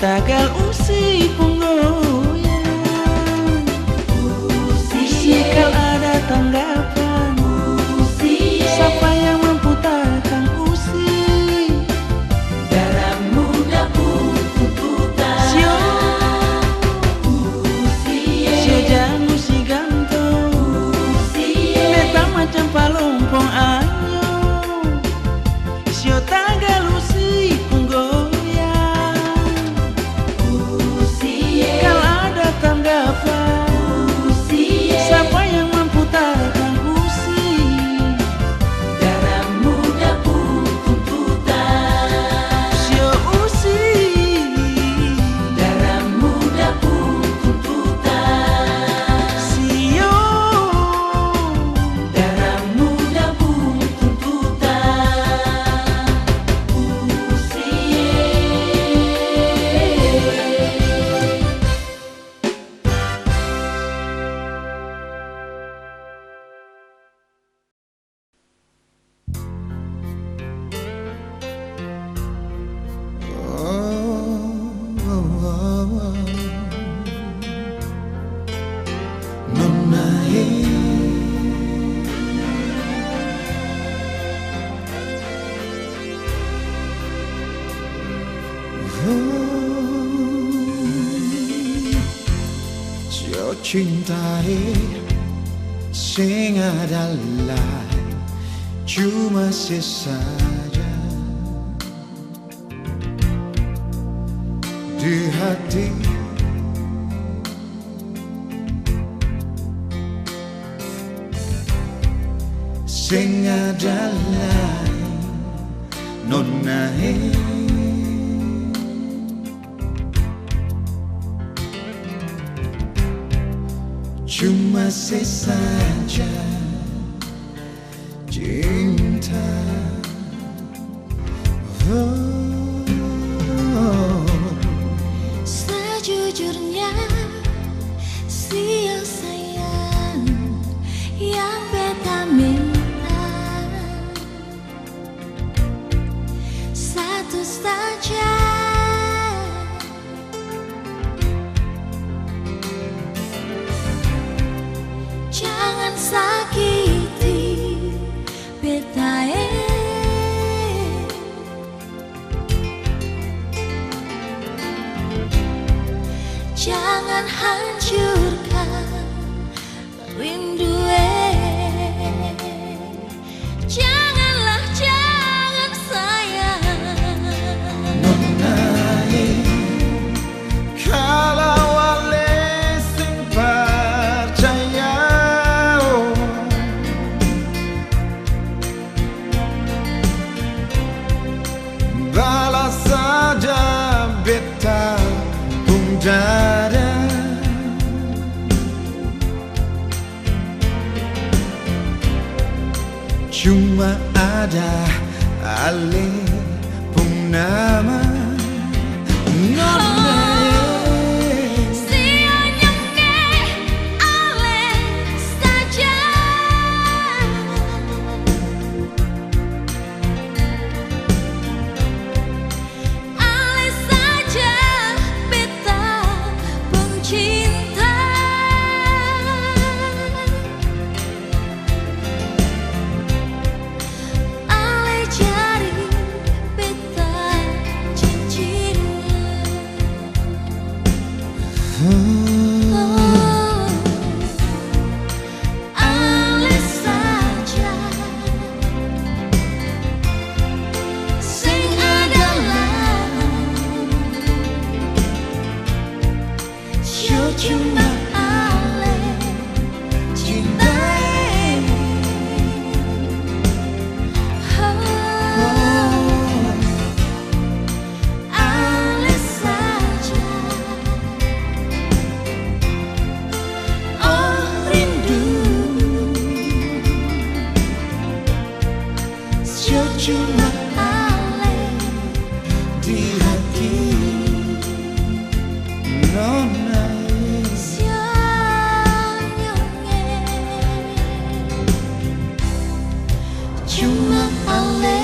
Tagal usi penggoyang, musikal ada tanggapan. Siapa yang mampu tahan usi? Darah muda pun tuntutan. Sio jangan si gantung, beta macam palompong anyo. Sio tagal usi penggoyang, siapa yang mampu tahan usi? Darah muda pun tuntutan. Sio usi, darah muda pun tuntutan. sio, darah muda pun tuntutan. Cintai sing adalah cuma sesaja di hati. Sing adalah nona cuma sesaja cinta. Sejujurnya siang sayang yang beta minta satu saja. Jangan sakiti beta, jangan hancurkan rindu. Janganlah, jangan sayang. Kalau wale sing percaya cuma ada Ale Purnama. Nona Sianyangnya Ale saja, Ale saja beta pun cinta. Ale jari beta cincinnya. Ale saja sing adalah yo cuma Ale cintai. Ale saja. Oh rindu, yo cuma Ale di hati Nona. sianyangnya cuma Ale.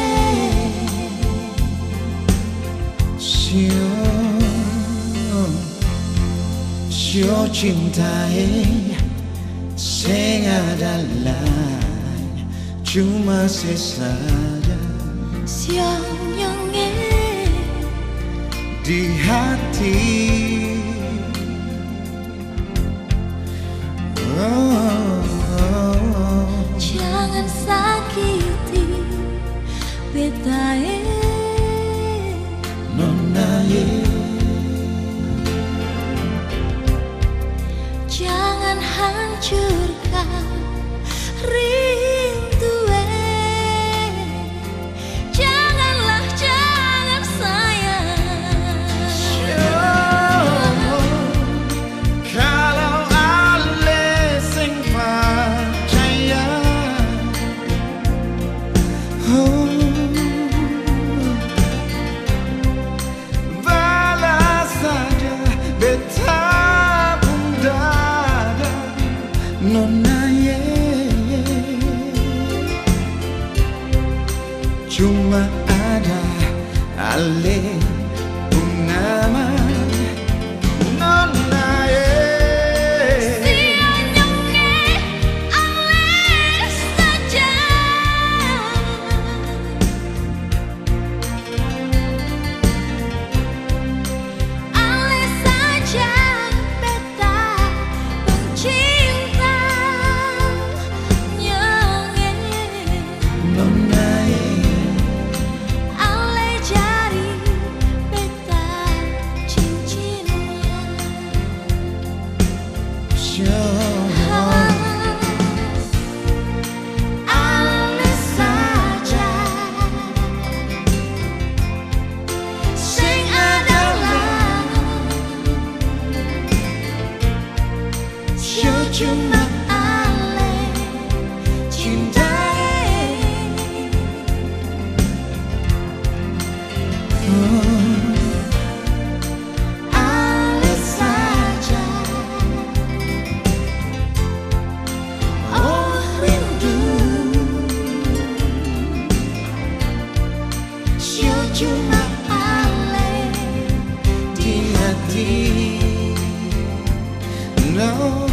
Sio cintai sing adalah cuma sesaja sianyangnya di hati. jangan sakiti beta Nona jangan hancurkan rindu. Janganlah, jangan sayang. kalau Ale sing percaya, balas saja beta pun dada Nona cuma ada Ale Purnama. Nona Sianyangnya Ale saja, Ale saja beta pencinta nyangnya. Nona Ale jari beta cincinnya. Ale saja sing adalah yo cuma Ale cintai. Ale saja. Oh rindu, yo cuma Ale di hati. No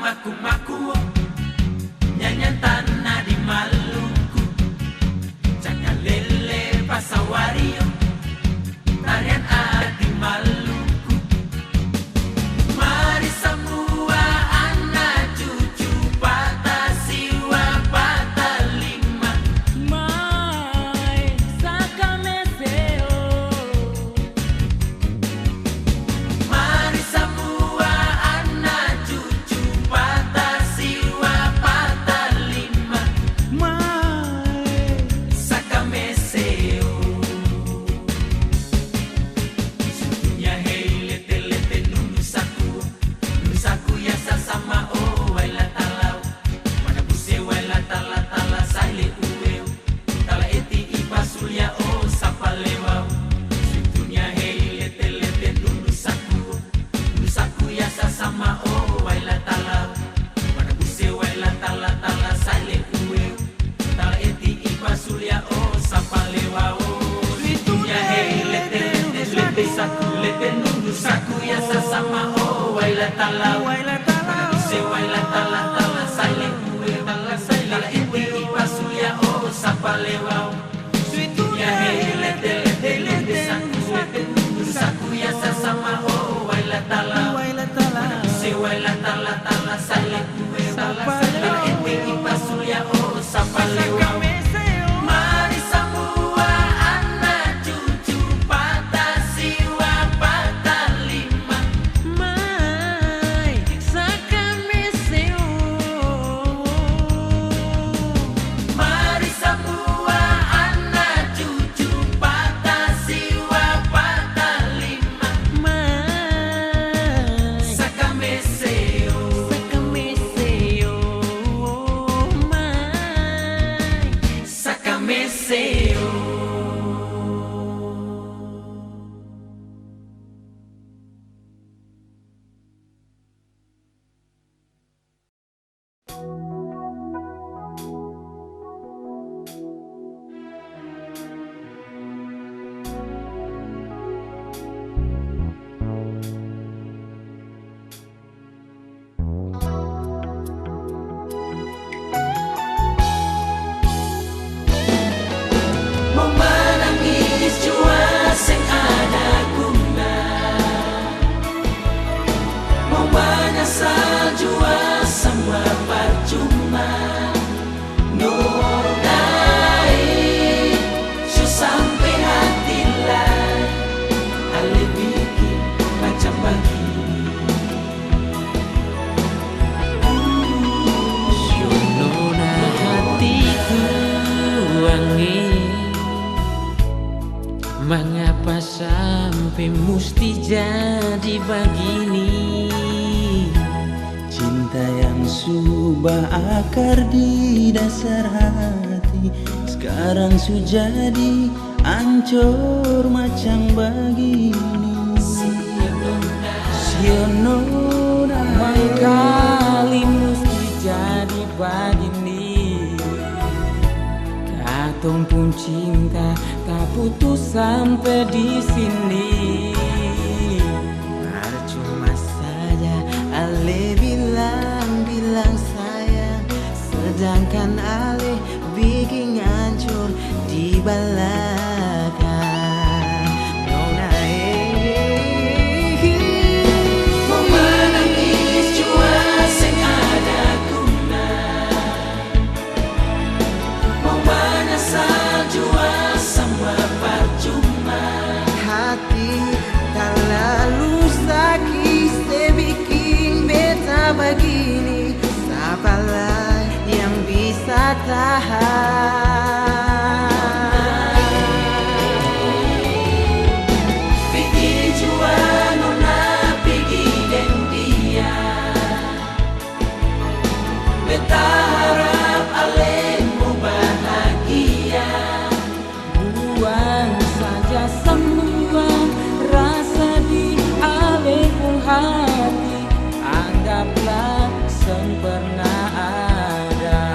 maku-maku nyanyian tanah di Maluku, cakal lele pasawario, tarian di Maluku. Mari semua anak cucu patah siwa patah lima, Mai sakameseo. mari semua anak cucu patah siwa patah lima, Mai sakameseo. Sukunya hei lete-lete nunusaku ya sasama oh waila talau, mana buse waila tala saile uweu, tala eti ipasulya oh sapalewau. Sukunya hei lete-lete nunusaku ya sasama oh waila talau, mana buse waila tala saile uweu, tala eti ipasulya oh sapalewau. Sukunya hei lete saku lete nunusaku ya sasama oh waila talau, waila talau. se waila tala saile uweu, tala eti ipasulya oh sapalewau. Sukunya hei lete saku ya sasama oh waila talau, Waila talau. se waila tala saile uweu, tala eti ipasulya oh sapalewau. Sakameseo. Mari semua anak cucu patah siwa patah lima, Mai sakameseo. mari semua anak cucu patah siwa patah lima, Mai sakameseo. sakameseo. Mai Sakameseo. Mau menangis jua sing ada guna, mau menyesal jua semua percuma. Nur dai su sampai hati lah, ale bikin macam begini. Nona hatiku wangi, mengapa sampai mesti jadi begini? Cinta yang subah akar di dasar hati, sekarang sudah jadi hancur macam begini. Sionona Mengkali mesti jadi begini. Katong pun cinta tak putus sampai di sini. Percuma saja Ale bilang sayang, sedangkan Ale bikin hancur di belakang. Nona Mau menangis jua sing ada guna, mau menyesal jua semua percuma. hati tak lalu sakit sebikin beta begini. Siapalah yang bisa tahan? Pergi jua nona pergi dan dia, beta harap alemu bahagia. Buang saja semua rasa di alehku hati, anggaplah sempurna ada.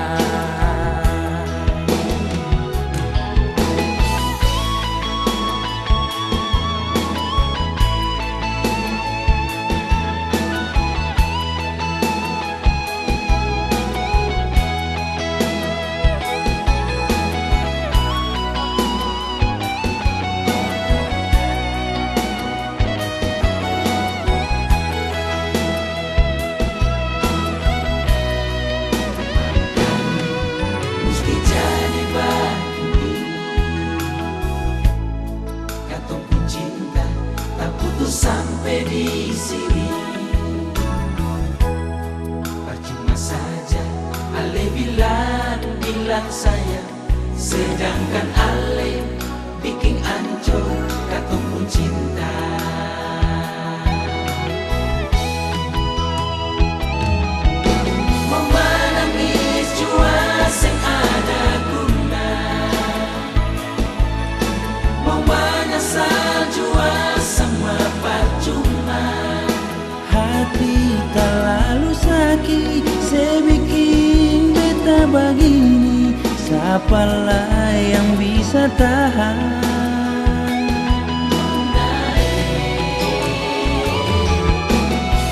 bilang sayang, sedangkan ale bikin ancur katong pun cinta. Mau menangis jua sing ada guna, mau menyesal jua semua percuma. Hati tak lalu sakit, sebikin beta begini. Siapalah yang bisa tahan?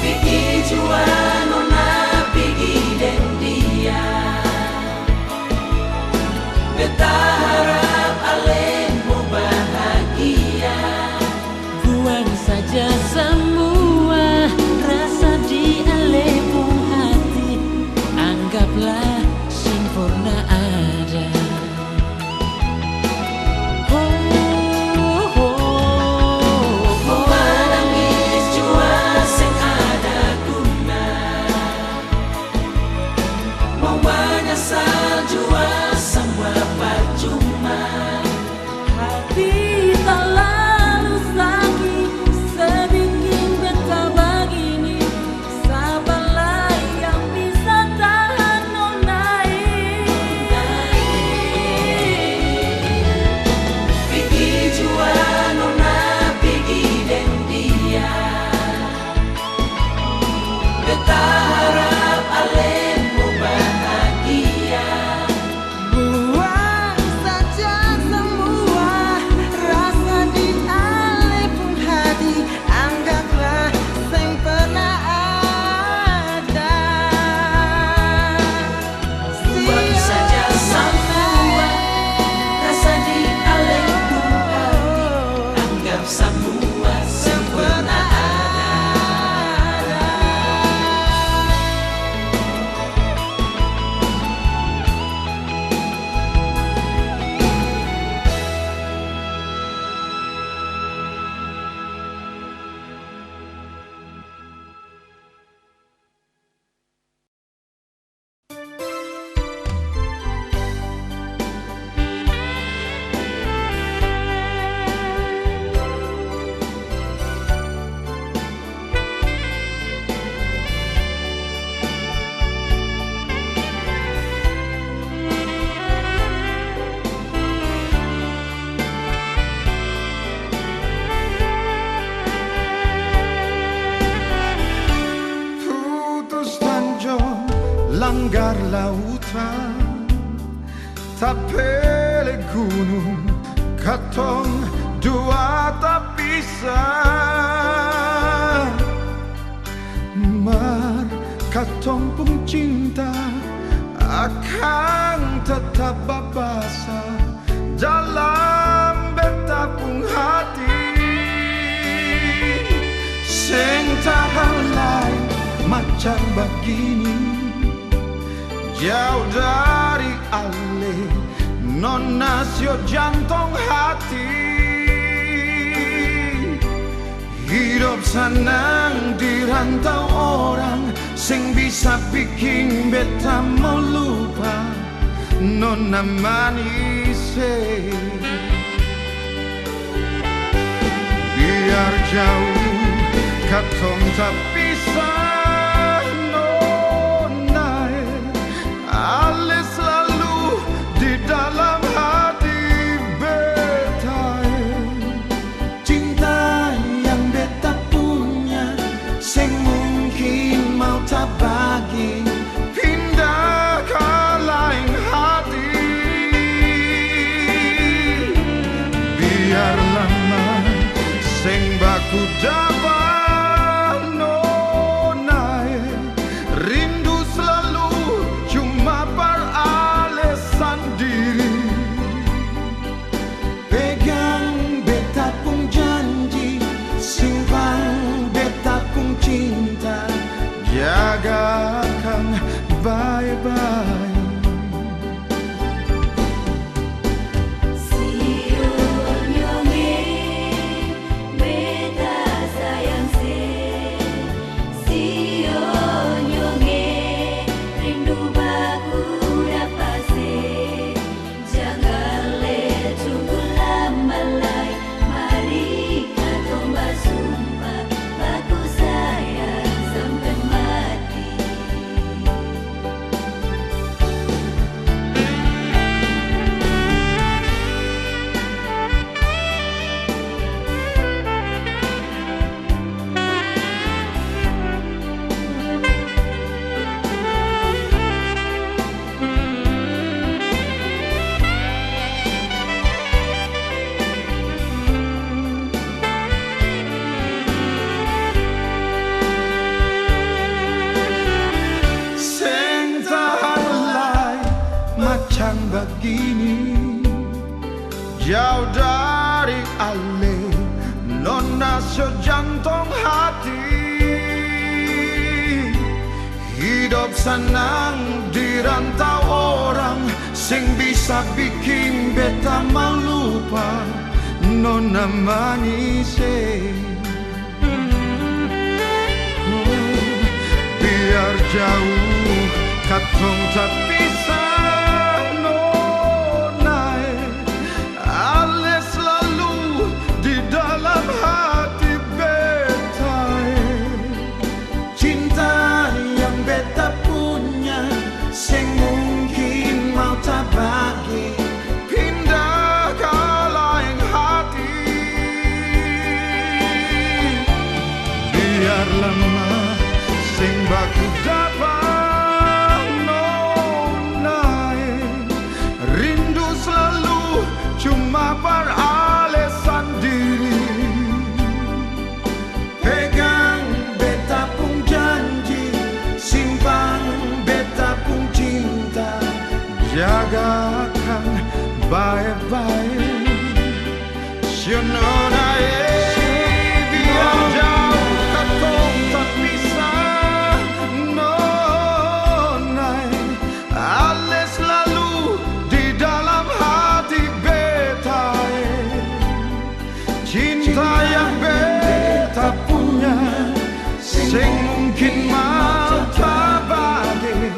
Pergi jua nona pergi dan dia, beta harap ale mau bahagia. Buang saja semua rasa di alepung hati, anggaplah sempurna ada. Mau menangis jua sing ada guna, mau menyesal jua semua percuma. Hati tak lalu sakit, sebikin beta begini. Sabarlah yang bisa tahan nonai. Pergi jua nona pergi dan dia, beta harap ale mau bahagia. Buang saja semua rasa di alepung hati, anggaplah sing pernah ada. Buang saja semua rasa di alepung hati, anggap semua sempurna ada. Putus tanjung langgar lautan, tapele gunung katong dua tak bisa. Mar katong pun cinta akan tetap babasa dalam beta pun hati. Sing tahan lain macam begini, jauh dari ale nona sio jantung hati. Hidup senang di rantau orang, sing bisa bikin beta mau lupa nona manis. Biar jauh katong tak bisa nona, ale selalu di dalam hati beta. Cinta yang beta punya, sing mungkin mau tak bagi pindah ke lain hati. Biar lama sing baku dapat nona, rindu selalu cuma beralasan diri. Pegang beta pun janji, simpan beta pun cinta, jagakan baik-baik. Rindu baku begini, jauh dari ale, nona sejantung hati. Hidup senang di rantau orang, sing bisa bikin beta mau lupa nona manise. Biar jauh katong tak bisa nona, ale selalu di dalam hati beta. Cinta yang beta punya, sing mungkin mau tak bagi, pindah ke lain hati. Biar lama sing baku dapat nona, rindu selalu cuma beralasan diri. Pegang beta pun janji, simpan beta pun cinta, jagakan baik-baik. Nona, biar jauh katong tak bisa nona, ale selalu di dalam hati beta. Cinta yang beta punya, sing mungkin mau tak bagi,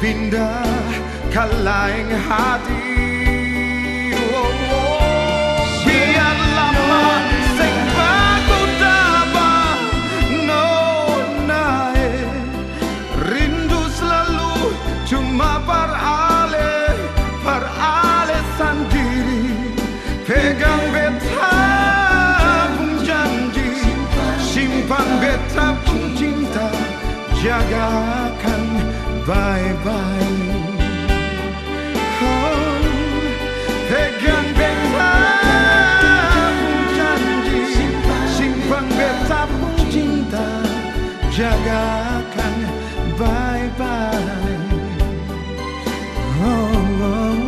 pindah ke lain hati. Biar lama sing baku dapat nona, rindu selalu cuma beralasan diri. Pegang beta pun janji, simpan beta pun cinta, jagakan baik-baik. Oh, pegang beta pun janji, simpan beta pun cinta, jagakan baik-baik. Oh, oh, oh.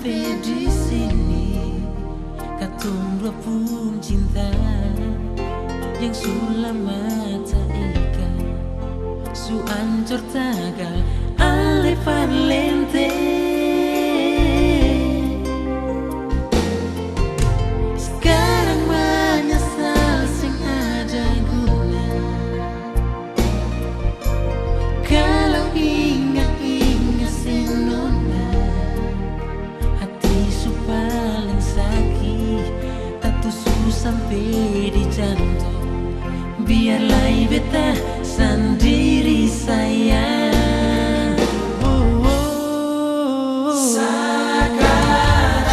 sampai di sini. Katong dua pun cinta yang sulama tak ikan, su ancur tagal ale parlente. Sekarang menyesal sing ada guna. Kalau ingat-ingat senona, hati su paling sakit, tak tusuk sampai di jantung. Biarlah beta sendiri sayang. Sekarang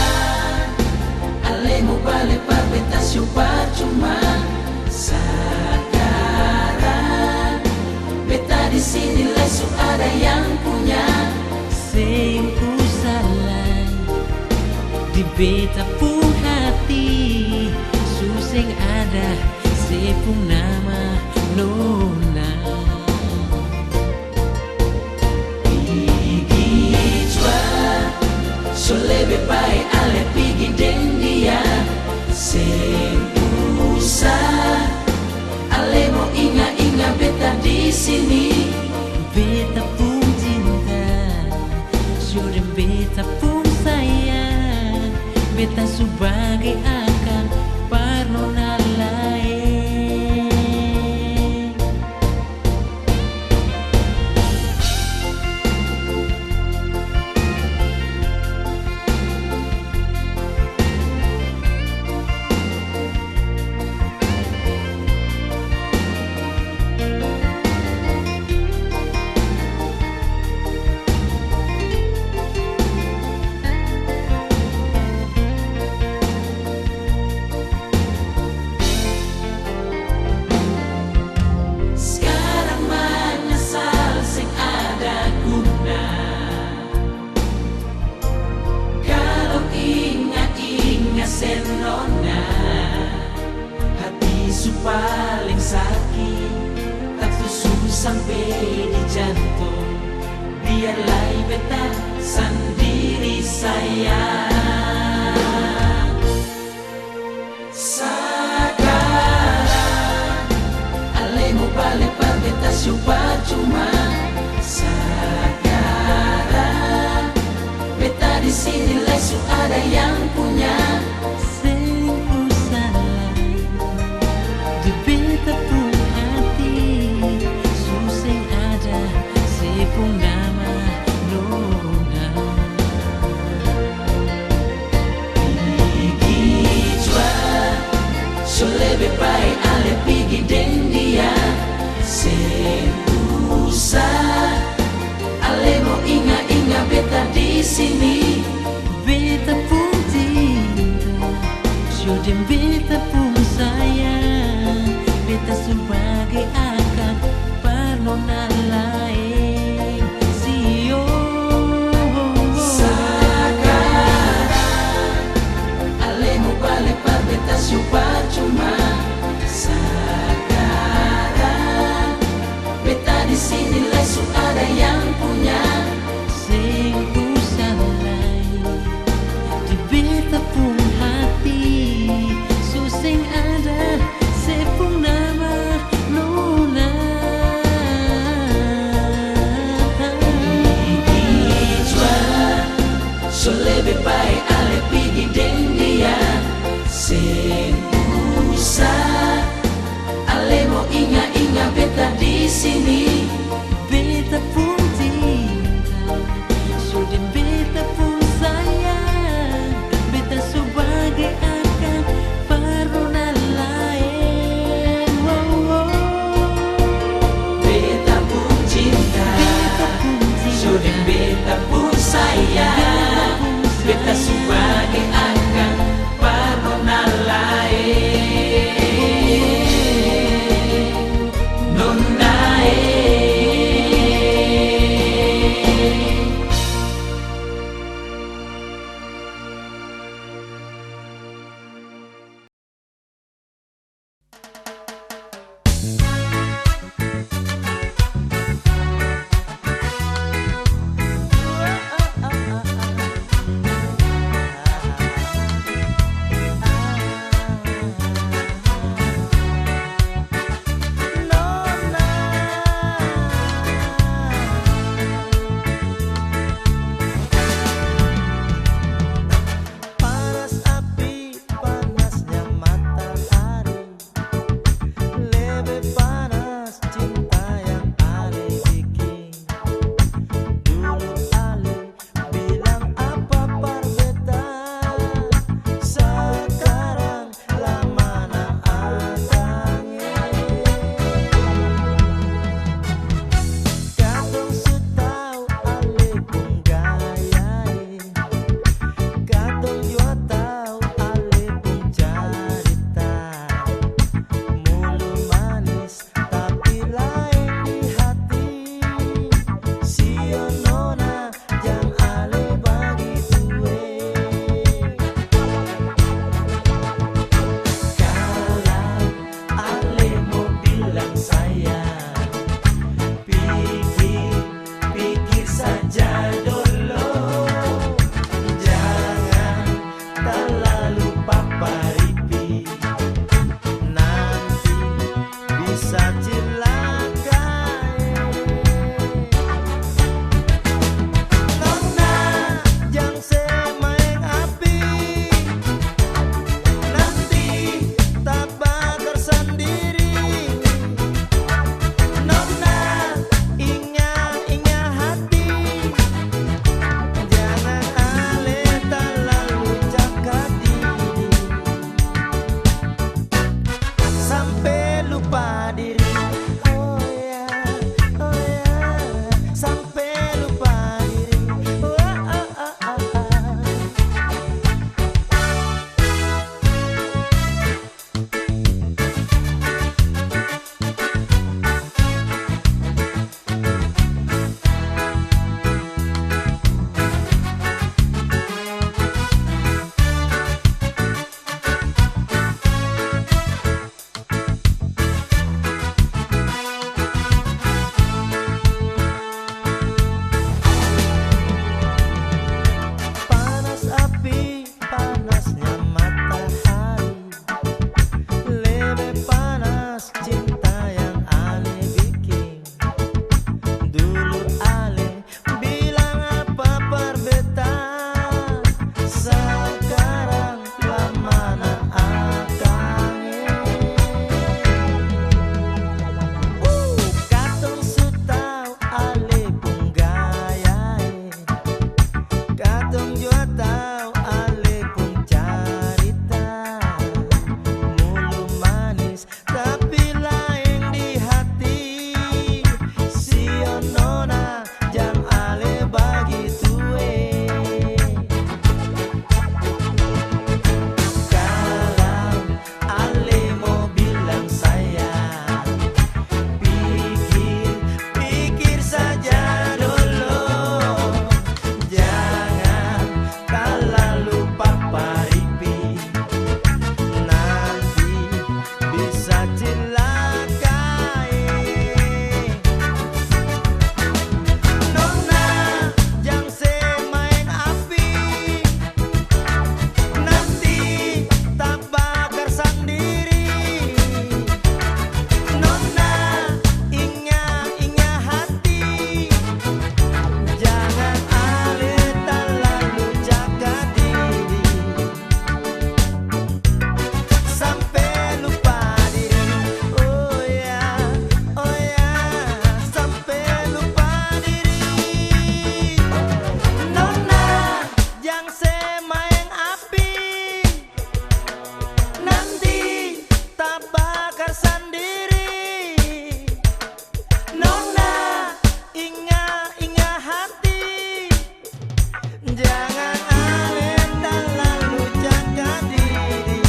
alemu balik pa beta syupa cuma. Sekarang beta di sini lesu ada yang punya. Sing ku salah di beta pun hati, suseng ada sepung nama nona. Pigi jua so lebih baik ale pigi den dia. Sing usah ale mau ingat-ingat beta di sini. Beta pun cinta, sudah beta pun sayang. Beta sebagai akan parnona lain. Sekarang menyesal sing ada guna. Kalau ingat-ingat senona, hati su paling sakit, tak tusuk sampai di jantung. Biarlah beta sendiri sayang. Sekarang alemu balik pa beta syupa cuma. Sekarang beta di sini lesu ada yang punya. Sing ku salah di beta pun hati, suseng ada sepung nama nona. Pigi jua so lebih baik ale pigi den dia. Sing usah ale mau ingat-ingat beta di sini. Beta pun cinta, sudah beta pun sayang. Beta sebagai akan parnona lain. Sio Sekarang alemu balik pa beta syupa cuma. Sekarang beta di sini lesu ada yang punya. sing ku salah di beta pun hati, suseng ada sepung nama nona. Pigi jua so lebih baik ale pigi den dia. Sing usah ale mau ingat-ingat beta di sini. Beta pun cinta, sudah beta pun sayang. Beta sebagai akan parnona lain. Beta pun cinta, Beta pun cinta, sudah beta pun sayang. Beta Tong jua tau ale pun carita mulu manis tapi lain di hati. Sionona jang ale bagi tue. Kalau ale mau bilang sayang, pikir saja dulu. Jangan terlalu paparipi, nanti bisa celakai. Nona jangan semain api, nanti tak bakar sendiri. Nona ingat hati, jangan ale terlalu jaga diri sampai lupa diri. Oh ya, sampai lupa diri. Nona jangan semain api, nanti tak bakar sendiri. Nona ingat hati, jangan ale terlalu jaga diri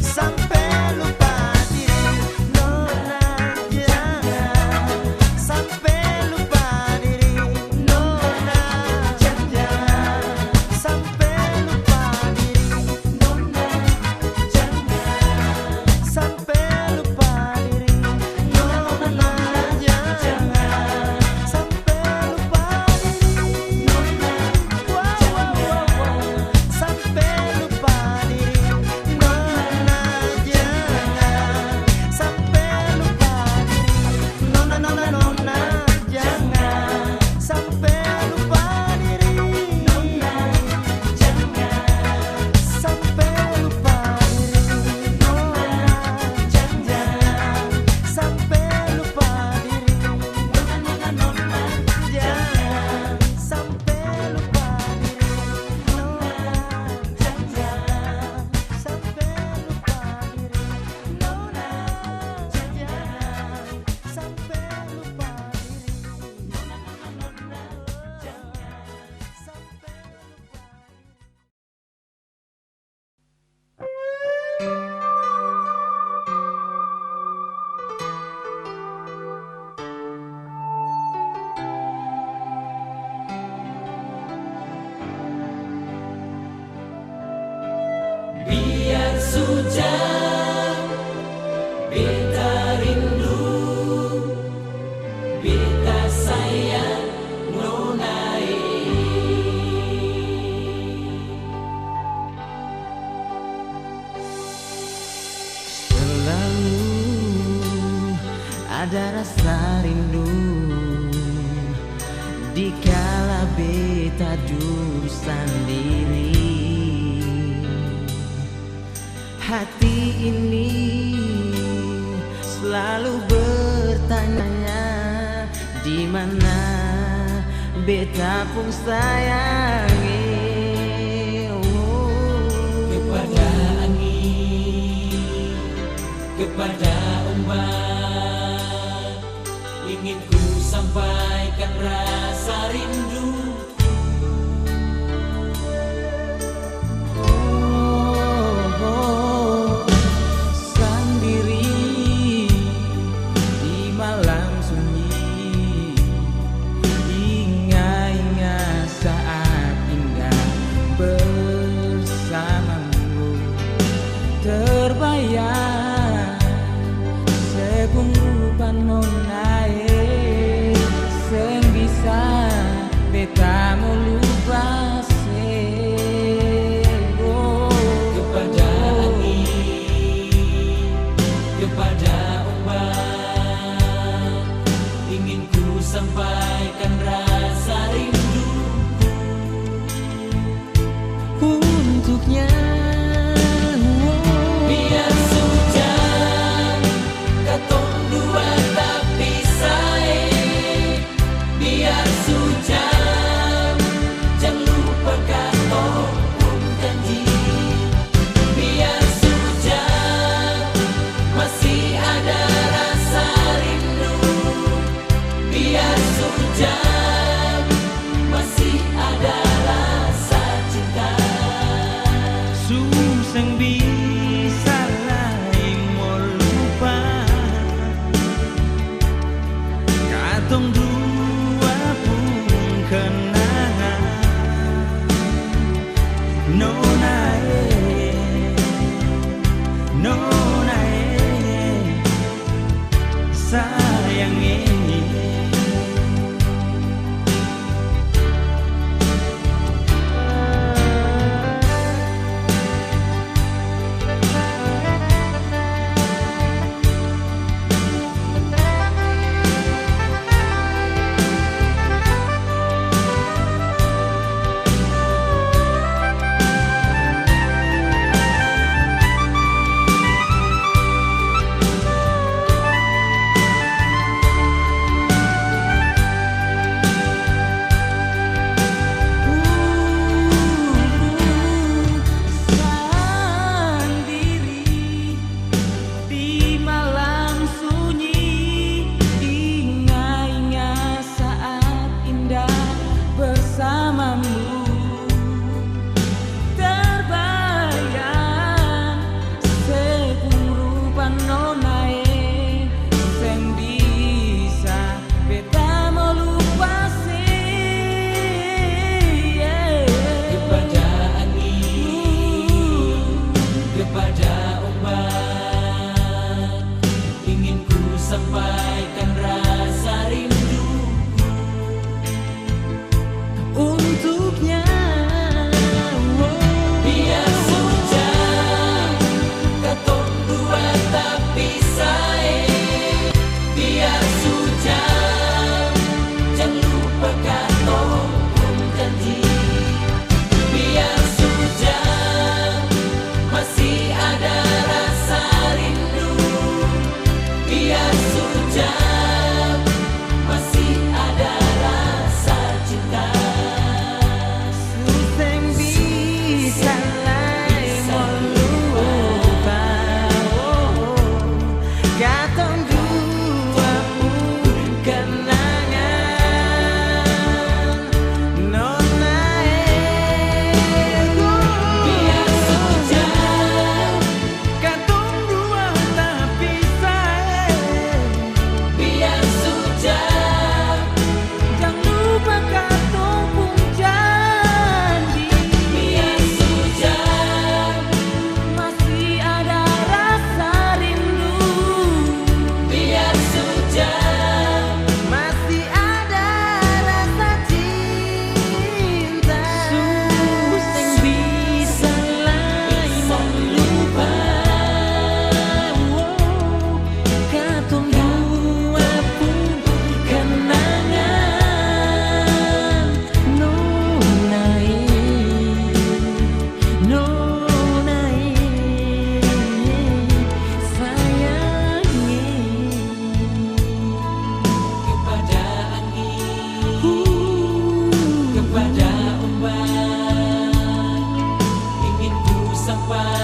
sampai lupa diri. Nona jangan sampai lupa diri. Nona jangan sampai lupa diri. Nona jangan sampai lupa diri. Nona jangan sampai lupa diri. Nona sampai lupa diri. Nona jangan sampai lupa diri. Nona jangan sampai lupa diri. Nona jangan sampai lupa diri. Nona jangan sampai lupa diri. Nona jangan sampai lupa diri. Nona jangan sampai lupa diri. Nona jangan sampai lupa Biar sujud beta rindu, beta sayang nonai. Selalu ada rasa rindu dikala beta duduk sendiri. Hati ini selalu bertanya di mana beta pun sayangi. Kepada angin, kepada ombak, ingin ku sampaikan rasa rindu. Sendiri di malam sunyi, ingat saat indah bersamamu. Terbayang segunggupan nonai. Subhanallah.